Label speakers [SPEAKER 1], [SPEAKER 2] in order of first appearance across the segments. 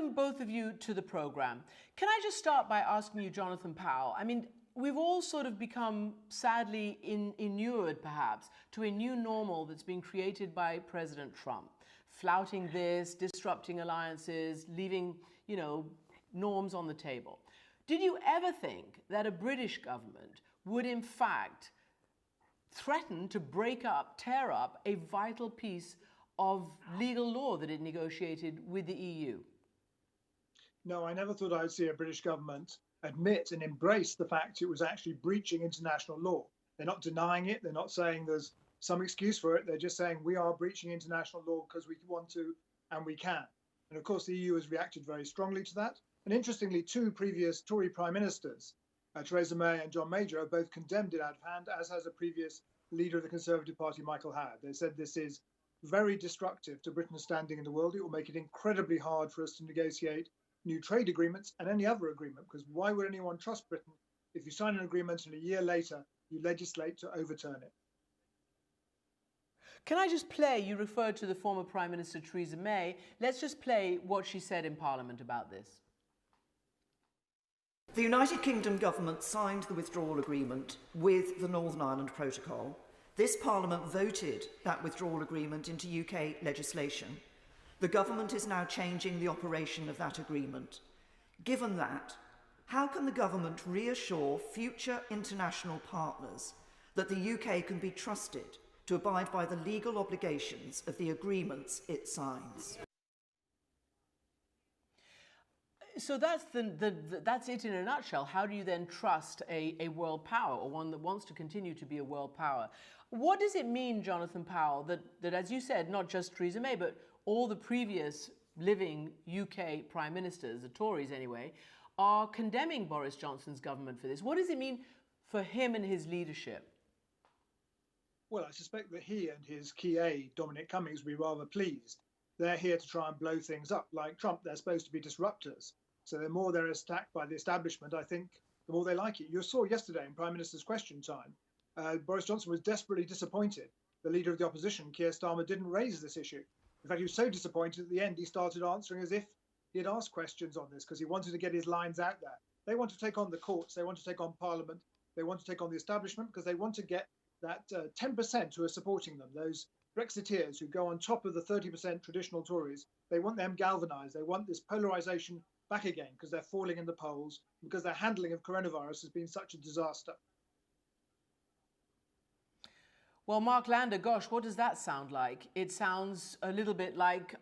[SPEAKER 1] welcome both of you to the program. Can I just start by asking you, Jonathan Powell? I mean, we've all sort of become, sadly, inured, perhaps, to a new normal that's been created by President Trump. Flouting this, disrupting alliances, leaving, norms on the table. Did you ever think that a British government would, in fact, threaten to tear up a vital piece of legal law that it negotiated with the EU?
[SPEAKER 2] No, I never thought I would see a British government admit and embrace the fact it was actually breaching international law. They're not denying it. They're not saying there's some excuse for it. They're just saying we are breaching international law because we want to and we can. And of course, the EU has reacted very strongly to that. And interestingly, two previous Tory prime ministers, Theresa May and John Major, have both condemned it out of hand, as has a previous leader of the Conservative Party, Michael Howard. They said this is very destructive to Britain's standing in the world. It will make it incredibly hard for us to negotiate new trade agreements and any other agreement, because why would anyone trust Britain if you sign an agreement and a year later you legislate to overturn it?
[SPEAKER 1] Can I just play, you referred to the former Prime Minister Theresa May, let's just play what she said in Parliament about this.
[SPEAKER 3] The United Kingdom government signed the Withdrawal Agreement with the Northern Ireland Protocol. This Parliament voted that Withdrawal Agreement into UK legislation. The government is now changing the operation of that agreement. Given that, how can the government reassure future international partners that the UK can be trusted to abide by the legal obligations of the agreements it signs?
[SPEAKER 1] So that's it in a nutshell. How do you then trust a world power, or one that wants to continue to be a world power? What does it mean, Jonathan Powell, that as you said, not just Theresa May, but all the previous living UK prime ministers, the Tories anyway, are condemning Boris Johnson's government for this? What does it mean for him and his leadership?
[SPEAKER 2] Well, I suspect that he and his key aide, Dominic Cummings, will be rather pleased. They're here to try and blow things up. Like Trump, they're supposed to be disruptors. So the more they're attacked by the establishment, I think, the more they like it. You saw yesterday in Prime Minister's Question Time, Boris Johnson was desperately disappointed. The leader of the opposition, Keir Starmer, didn't raise this issue. In fact, he was so disappointed at the end, he started answering as if he had asked questions on this, because he wanted to get his lines out there. They want to take on the courts. They want to take on Parliament. They want to take on the establishment, because they want to get that 10% who are supporting them, those Brexiteers who go on top of the 30% traditional Tories. They want them galvanised. They want this polarisation back again, because they're falling in the polls, because their handling of coronavirus has been such a disaster.
[SPEAKER 1] Well, Mark Lander, gosh, what does that sound like? It sounds a little bit like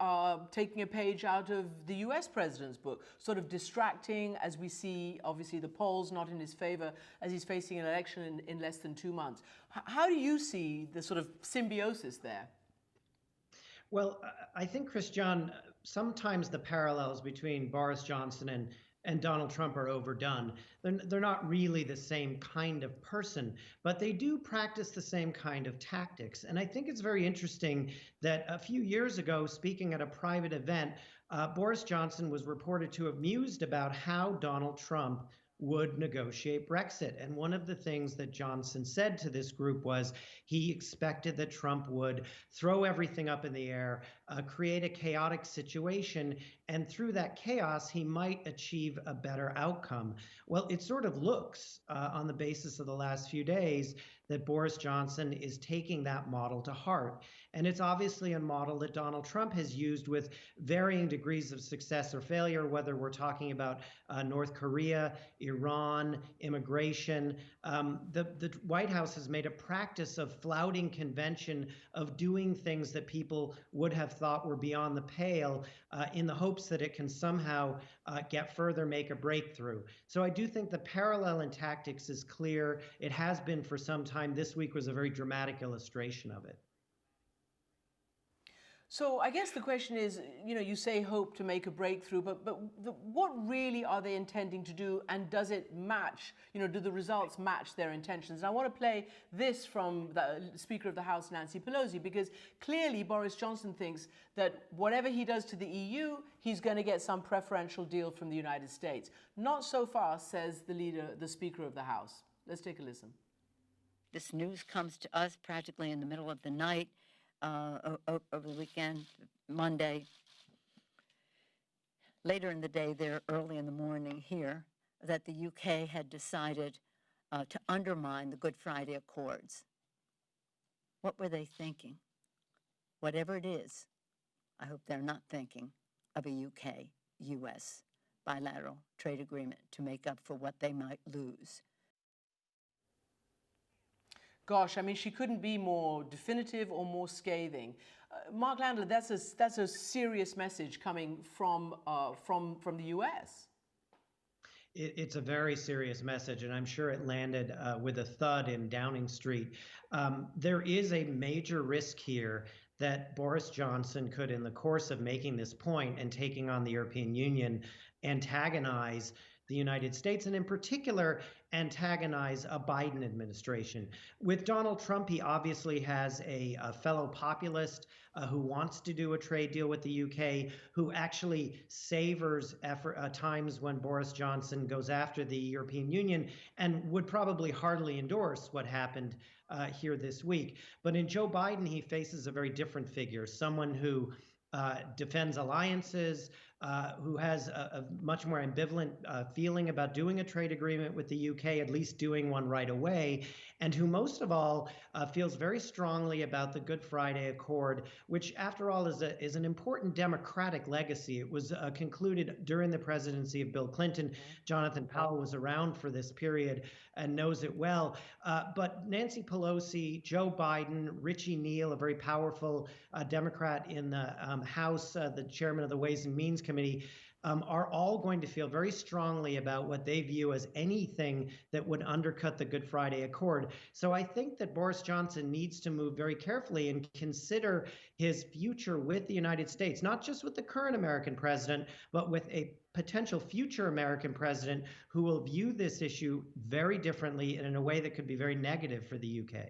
[SPEAKER 1] taking a page out of the US president's book, sort of distracting as we see, obviously, the polls not in his favor as he's facing an election in less than 2 months. How do you see the sort of symbiosis there?
[SPEAKER 4] Well, I think, Christian, sometimes the parallels between Boris Johnson and Donald Trump are overdone. They're not really the same kind of person, but they do practice the same kind of tactics. And I think it's very interesting that a few years ago, speaking at a private event, Boris Johnson was reported to have mused about how Donald Trump would negotiate Brexit. And one of the things that Johnson said to this group was he expected that Trump would throw everything up in the air, create a chaotic situation, and through that chaos, he might achieve a better outcome. Well, it sort of looks on the basis of the last few days that Boris Johnson is taking that model to heart. And it's obviously a model that Donald Trump has used with varying degrees of success or failure, whether we're talking about North Korea, Iran, immigration. The White House has made a practice of flouting convention, of doing things that people would have thought were beyond the pale in the hopes that it can somehow get further, make a breakthrough. So I do think the parallel in tactics is clear. It has been for some time. This week was a very dramatic illustration of it.
[SPEAKER 1] So I guess the question is, you say hope to make a breakthrough, but what really are they intending to do, and does it match, do the results match their intentions? And I want to play this from the Speaker of the House, Nancy Pelosi, because clearly Boris Johnson thinks that whatever he does to the EU, he's going to get some preferential deal from the United States. Not so fast, says the Speaker of the House. Let's take a listen.
[SPEAKER 5] This news comes to us practically in the middle of the night. Over the weekend, Monday. Later in the day, there early in the morning here, that the UK had decided to undermine the Good Friday Accords. What were they thinking? Whatever it is, I hope they're not thinking of a UK-US bilateral trade agreement to make up for what they might lose.
[SPEAKER 1] Gosh, I mean, she couldn't be more definitive or more scathing. Mark Landler, that's a serious message coming from the US.
[SPEAKER 4] It's a very serious message, and I'm sure it landed with a thud in Downing Street. There is a major risk here that Boris Johnson could, in the course of making this point and taking on the European Union, antagonize the United States, and in particular, antagonize a Biden administration. With Donald Trump, he obviously has a fellow populist who wants to do a trade deal with the UK, who actually savors times when Boris Johnson goes after the European Union and would probably heartily endorse what happened here this week. But in Joe Biden, he faces a very different figure, someone who defends alliances, who has a much more ambivalent feeling about doing a trade agreement with the UK, at least doing one right away, and who most of all feels very strongly about the Good Friday Accord, which after all is an important democratic legacy. It was concluded during the presidency of Bill Clinton. Jonathan Powell was around for this period and knows it well. But Nancy Pelosi, Joe Biden, Richie Neal, a very powerful Democrat in the House, the chairman of the Ways and Means Committee, are all going to feel very strongly about what they view as anything that would undercut the Good Friday Accord. So I think that Boris Johnson needs to move very carefully and consider his future with the United States, not just with the current American president, but with a potential future American president who will view this issue very differently and in a way that could be very negative for the UK.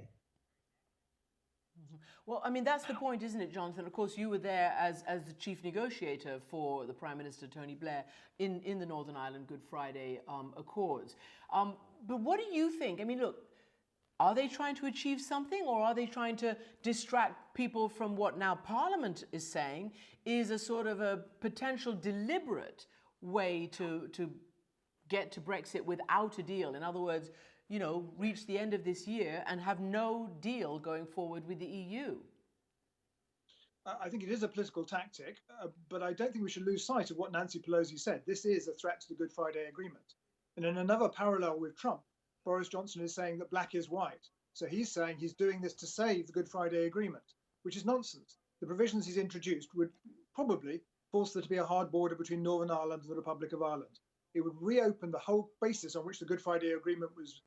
[SPEAKER 1] Well, I mean, that's the point, isn't it, Jonathan? Of course, you were there as the chief negotiator for the Prime Minister, Tony Blair, in the Northern Ireland Good Friday Accords. But what do you think? I mean, look, are they trying to achieve something, or are they trying to distract people from what now Parliament is saying is a sort of a potential deliberate way to get to Brexit without a deal? In other words, you know, reach the end of this year and have no deal going forward with the EU?
[SPEAKER 2] I think it is a political tactic, but I don't think we should lose sight of what Nancy Pelosi said. This is a threat to the Good Friday Agreement. And in another parallel with Trump, Boris Johnson is saying that black is white. So he's saying he's doing this to save the Good Friday Agreement, which is nonsense. The provisions he's introduced would probably force there to be a hard border between Northern Ireland and the Republic of Ireland. It would reopen the whole basis on which the Good Friday Agreement was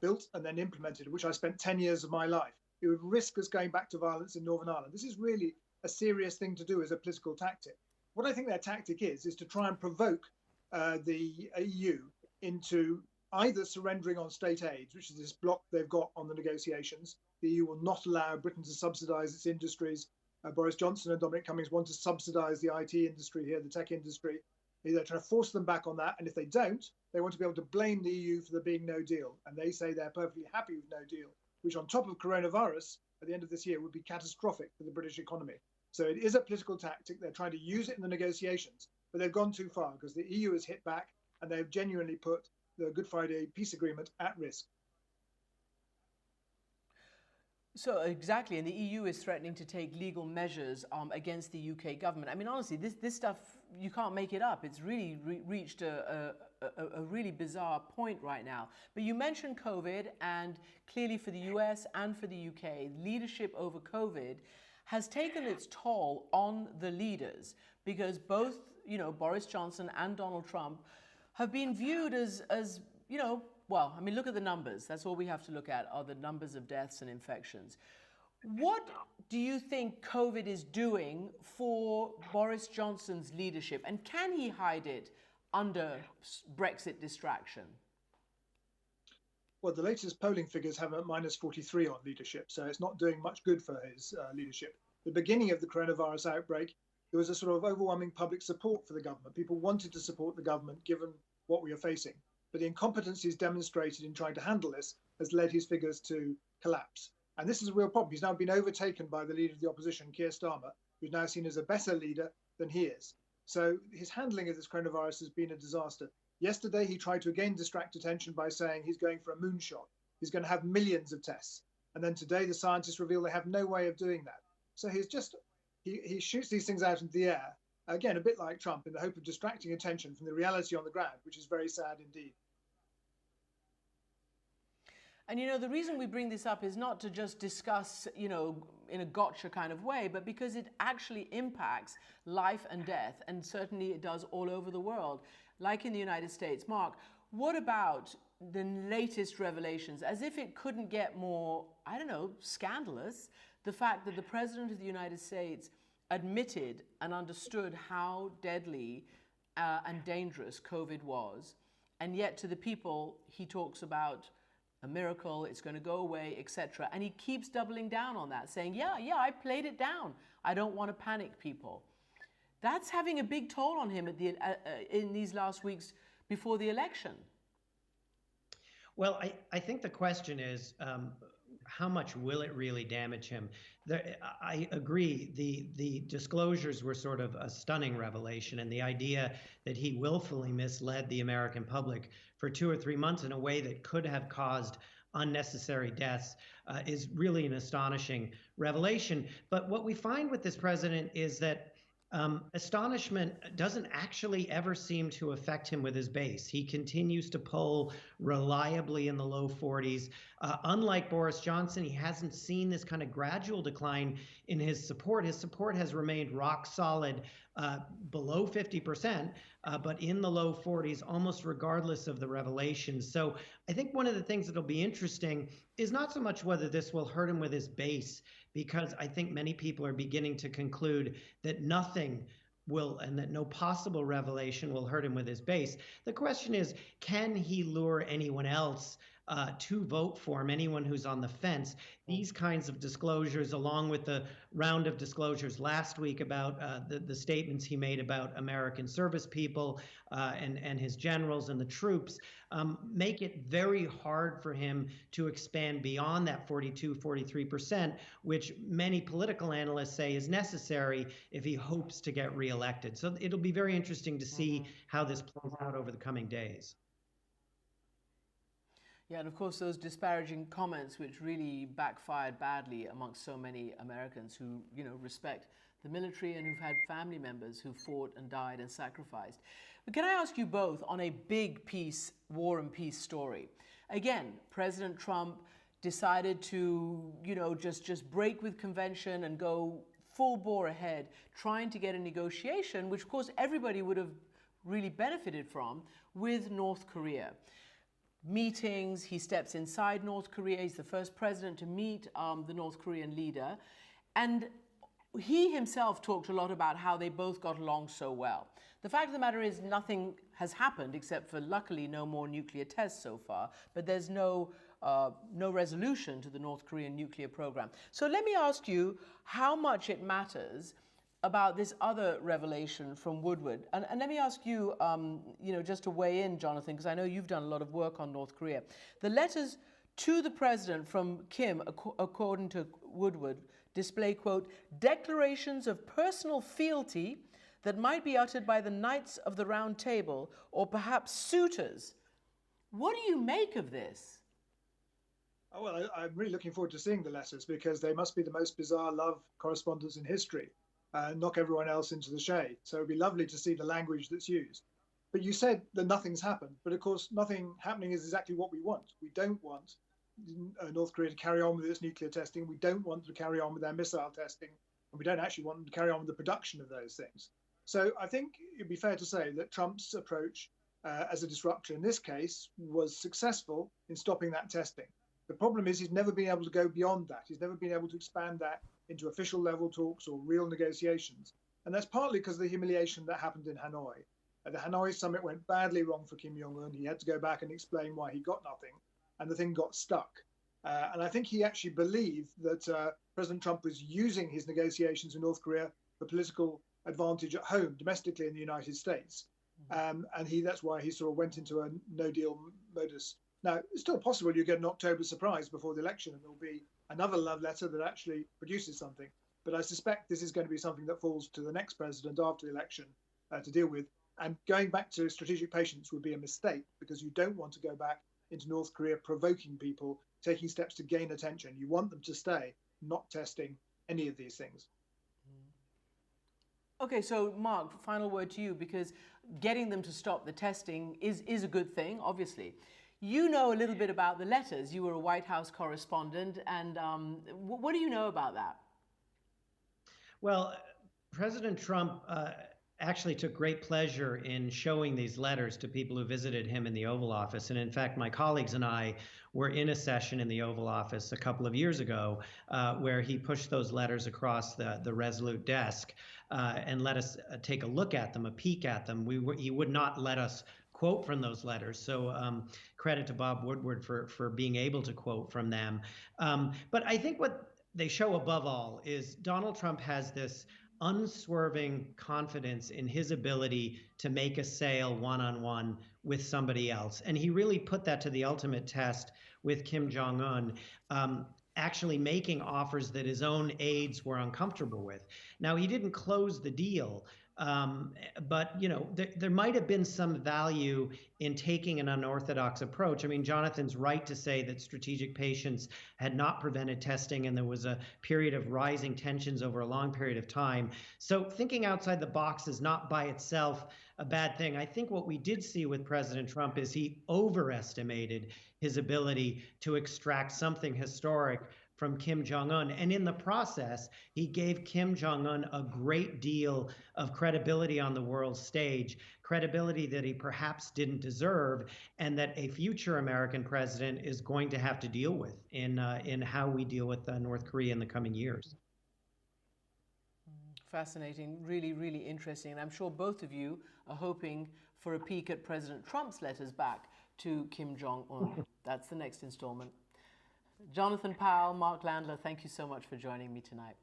[SPEAKER 2] built and then implemented, which I spent 10 years of my life. It would risk us going back to violence in Northern Ireland. This is really a serious thing to do as a political tactic. What I think their tactic is to try and provoke the EU into either surrendering on state aid, which is this block they've got on the negotiations. The EU will not allow Britain to subsidise its industries. Boris Johnson and Dominic Cummings want to subsidise the IT industry here, the tech industry. They're trying to force them back on that. And if they don't, they want to be able to blame the EU for there being no deal. And they say they're perfectly happy with no deal, which on top of coronavirus at the end of this year would be catastrophic for the British economy. So it is a political tactic. They're trying to use it in the negotiations, but they've gone too far because the EU has hit back and they've genuinely put the Good Friday peace agreement at risk.
[SPEAKER 1] So exactly, and the EU is threatening to take legal measures against the UK government. I mean, honestly, this stuff, you can't make it up. It's really reached a really bizarre point right now. But you mentioned COVID, and clearly for the US and for the UK, leadership over COVID has taken its toll on the leaders, because both, you know, Boris Johnson and Donald Trump have been viewed as you know, well, I mean, look at the numbers. That's all we have to look at, are the numbers of deaths and infections. What do you think COVID is doing for Boris Johnson's leadership? And can he hide it under Brexit distraction?
[SPEAKER 2] Well, the latest polling figures have a -43 on leadership, so it's not doing much good for his leadership. The beginning of the coronavirus outbreak, there was a sort of overwhelming public support for the government. People wanted to support the government given what we are facing. But the incompetence he's demonstrated in trying to handle this has led his figures to collapse. And this is a real problem. He's now been overtaken by the leader of the opposition, Keir Starmer, who's now seen as a better leader than he is. So his handling of this coronavirus has been a disaster. Yesterday, he tried to again distract attention by saying he's going for a moonshot. He's going to have millions of tests. And then today, the scientists reveal they have no way of doing that. So he shoots these things out into the air, again, a bit like Trump, in the hope of distracting attention from the reality on the ground, which is very sad indeed.
[SPEAKER 1] And, the reason we bring this up is not to just discuss, in a gotcha kind of way, but because it actually impacts life and death. And certainly it does all over the world, like in the United States. Mark, what about the latest revelations? As if it couldn't get more, scandalous, the fact that the President of the United States admitted and understood how deadly and dangerous COVID was. And yet to the people, he talks about a miracle, it's going to go away, etc. And he keeps doubling down on that, saying, yeah, I played it down. I don't want to panic people. That's having a big toll on him in these last weeks before the election.
[SPEAKER 4] Well, I think the question is, how much will it really damage him? I agree. The disclosures were sort of a stunning revelation, and the idea that he willfully misled the American public for 2 or 3 months in a way that could have caused unnecessary deaths is really an astonishing revelation. But what we find with this president is that astonishment doesn't actually ever seem to affect him with his base. He continues to poll reliably in the low 40s. Unlike Boris Johnson, he hasn't seen this kind of gradual decline in his support. His support has remained rock solid below 50%, but in the low 40s, almost regardless of the revelations. So I think one of the things that'll be interesting is not so much whether this will hurt him with his base, because I think many people are beginning to conclude that nothing will, and that no possible revelation will hurt him with his base. The question is, can he lure anyone else to vote for him, anyone who's on the fence? These kinds of disclosures, along with the round of disclosures last week about the statements he made about American service people and his generals and the troops, make it very hard for him to expand beyond that 43%, which many political analysts say is necessary if he hopes to get reelected. So it'll be very interesting to see how this plays out over the coming days.
[SPEAKER 1] Yeah, and of course those disparaging comments which really backfired badly amongst so many Americans who, respect the military and who've had family members who fought and died and sacrificed. But can I ask you both on a big peace, war and peace story? Again, President Trump decided to, just break with convention and go full bore ahead, trying to get a negotiation, which of course everybody would have really benefited from, with North Korea. Meetings, he steps inside North Korea. He's the first president to meet the North Korean leader. And he himself talked a lot about how they both got along so well. The fact of the matter is nothing has happened except for, luckily, no more nuclear tests so far. But there's no resolution to the North Korean nuclear program. So let me ask you how much it matters about this other revelation from Woodward. And let me ask you, just to weigh in, Jonathan, because I know you've done a lot of work on North Korea. The letters to the president from Kim, according to Woodward, display, quote, declarations of personal fealty that might be uttered by the Knights of the Round Table or perhaps suitors. What do you make of this?
[SPEAKER 2] Oh, well, I'm really looking forward to seeing the letters, because they must be the most bizarre love correspondence in history. Knock everyone else into the shade. So it'd be lovely to see the language that's used. But you said that nothing's happened. But of course, nothing happening is exactly what we want. We don't want North Korea to carry on with its nuclear testing. We don't want to carry on with their missile testing. And we don't actually want them to carry on with the production of those things. So I think it'd be fair to say that Trump's approach as a disruptor in this case was successful in stopping that testing. The problem is he's never been able to go beyond that. He's never been able to expand that into official level talks or real negotiations. And that's partly because of the humiliation that happened in Hanoi. The Hanoi summit went badly wrong for Kim Jong-un. He had to go back and explain why he got nothing, and the thing got stuck. And I think he actually believed that President Trump was using his negotiations with North Korea for political advantage at home, domestically in the United States. And that's why he sort of went into a no-deal modus. Now, it's still possible you get an October surprise before the election, and there'll be another love letter that actually produces something. But I suspect this is going to be something that falls to the next president after the election, to deal with. And going back to strategic patience would be a mistake, because you don't want to go back into North Korea provoking people, taking steps to gain attention. You want them to stay, not testing any of these things.
[SPEAKER 1] Okay, so Mark, final word to you, because getting them to stop the testing is a good thing, obviously. You know a little bit about the letters. You were a White House correspondent, and what do you know about that?
[SPEAKER 4] Well, President Trump actually took great pleasure in showing these letters to people who visited him in the Oval Office. And in fact, my colleagues and I were in a session in the Oval Office a couple of years ago where he pushed those letters across the Resolute desk and let us take a look at them, a peek at them. He would not let us quote from those letters. So credit to Bob Woodward for being able to quote from them. But I think what they show above all is Donald Trump has this unswerving confidence in his ability to make a sale one-on-one with somebody else. And he really put that to the ultimate test with Kim Jong-un, actually making offers that his own aides were uncomfortable with. Now, he didn't close the deal, but there might have been some value in taking an unorthodox approach. I mean, Jonathan's right to say that strategic patience had not prevented testing, and there was a period of rising tensions over a long period of time. So thinking outside the box is not by itself a bad thing. I think what we did see with President Trump is he overestimated his ability to extract something historic from Kim Jong-un. And in the process, he gave Kim Jong-un a great deal of credibility on the world stage, credibility that he perhaps didn't deserve, and that a future American president is going to have to deal with in how we deal with North Korea in the coming years.
[SPEAKER 1] Fascinating, really, really interesting. And I'm sure both of you are hoping for a peek at President Trump's letters back to Kim Jong-un. That's the next installment. Jonathan Powell, Mark Landler, thank you so much for joining me tonight.